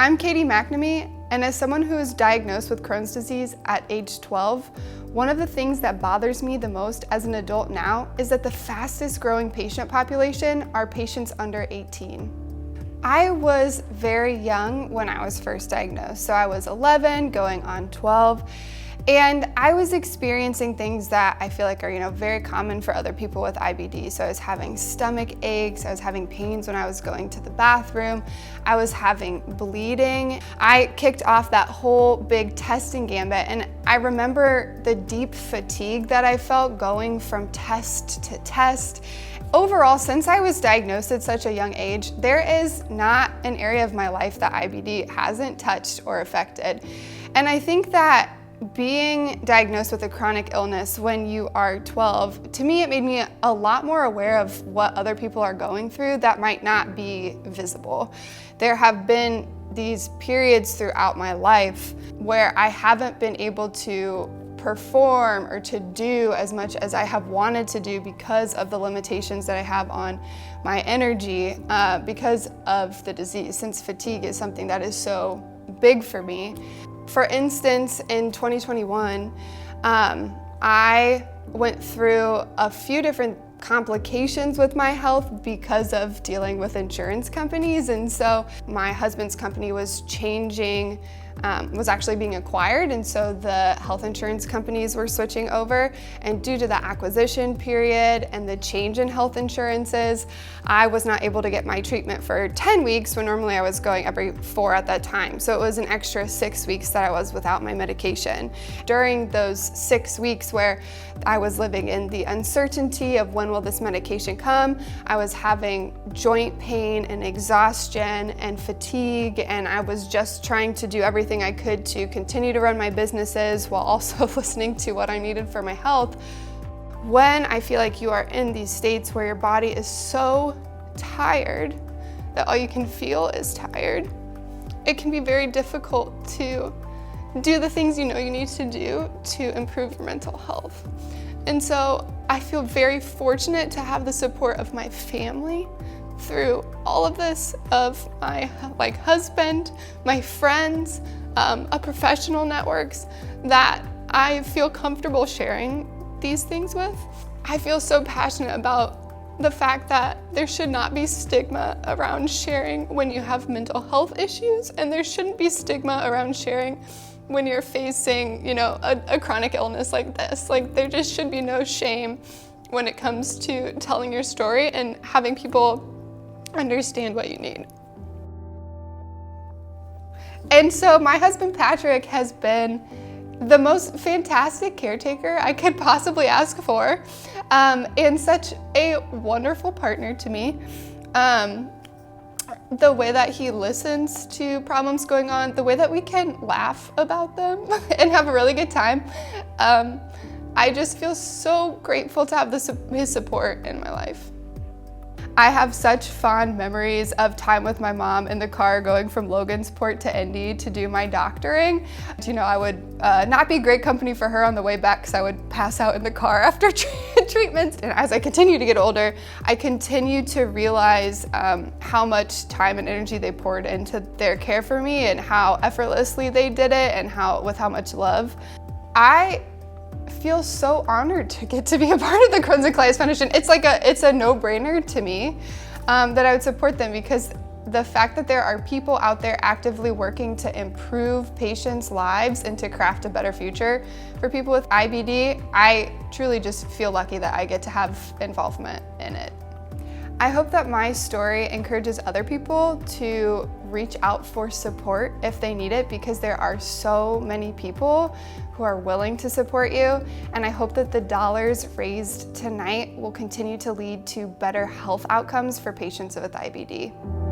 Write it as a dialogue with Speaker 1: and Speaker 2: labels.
Speaker 1: I'm Katie McNamee, and as someone who was diagnosed with Crohn's disease at age 12, one of the things that bothers me the most as an adult now is that the fastest growing patient population are patients under 18. I was very young when I was first diagnosed, so I was 11 going on 12. And I was experiencing things that I feel like are, very common for other people with IBD. So I was having stomach aches, I was having pains when I was going to the bathroom, I was having bleeding. I kicked off that whole big testing gambit, and I remember the deep fatigue that I felt going from test to test. Overall, since I was diagnosed at such a young age, there is not an area of my life that IBD hasn't touched or affected. And I think that being diagnosed with a chronic illness when you are 12, to me, it made me a lot more aware of what other people are going through that might not be visible. There have been these periods throughout my life where I haven't been able to perform or to do as much as I have wanted to do because of the limitations that I have on my energy because of the disease, since fatigue is something that is so big for me. For instance, in 2021, I went through a few different complications with my health because of dealing with insurance companies. And so my husband's company was changing, was actually being acquired. And so the health insurance companies were switching over. And due to the acquisition period and the change in health insurances, I was not able to get my treatment for 10 weeks when normally I was going every 4 at that time. So it was an extra 6 weeks that I was without my medication. During those 6 weeks where I was living in the uncertainty of when will this medication come, I was having joint pain and exhaustion and fatigue, and I was just trying to do everything I could to continue to run my businesses while also listening to what I needed for my health. When I feel like you are in these states where your body is so tired that all you can feel is tired, it can be very difficult to do the things you know you need to do to improve your mental health. And so I feel very fortunate to have the support of my family through all of this, of my husband, my friends, a professional networks that I feel comfortable sharing these things with. I feel so passionate about the fact that there should not be stigma around sharing when you have mental health issues, and there shouldn't be stigma around sharing when you're facing, a chronic illness like this. There just should be no shame when it comes to telling your story and having people understand what you need. And so my husband Patrick has been the most fantastic caretaker I could possibly ask for, and such a wonderful partner to me. The way that he listens to problems going on, the way that we can laugh about them and have a really good time. I just feel so grateful to have his support in my life. I have such fond memories of time with my mom in the car going from Logansport to Indy to do my doctoring. I would not be great company for her on the way back because I would pass out in the car after treatments. And as I continue to get older, I continue to realize how much time and energy they poured into their care for me and how effortlessly they did it and with how much love. I feel so honored to get to be a part of the Crohn's and Colitis Foundation. It's a no-brainer to me that I would support them, because the fact that there are people out there actively working to improve patients' lives and to craft a better future for people with IBD, I truly just feel lucky that I get to have involvement in it. I hope that my story encourages other people to reach out for support if they need it, because there are so many people who are willing to support you. And I hope that the dollars raised tonight will continue to lead to better health outcomes for patients with IBD.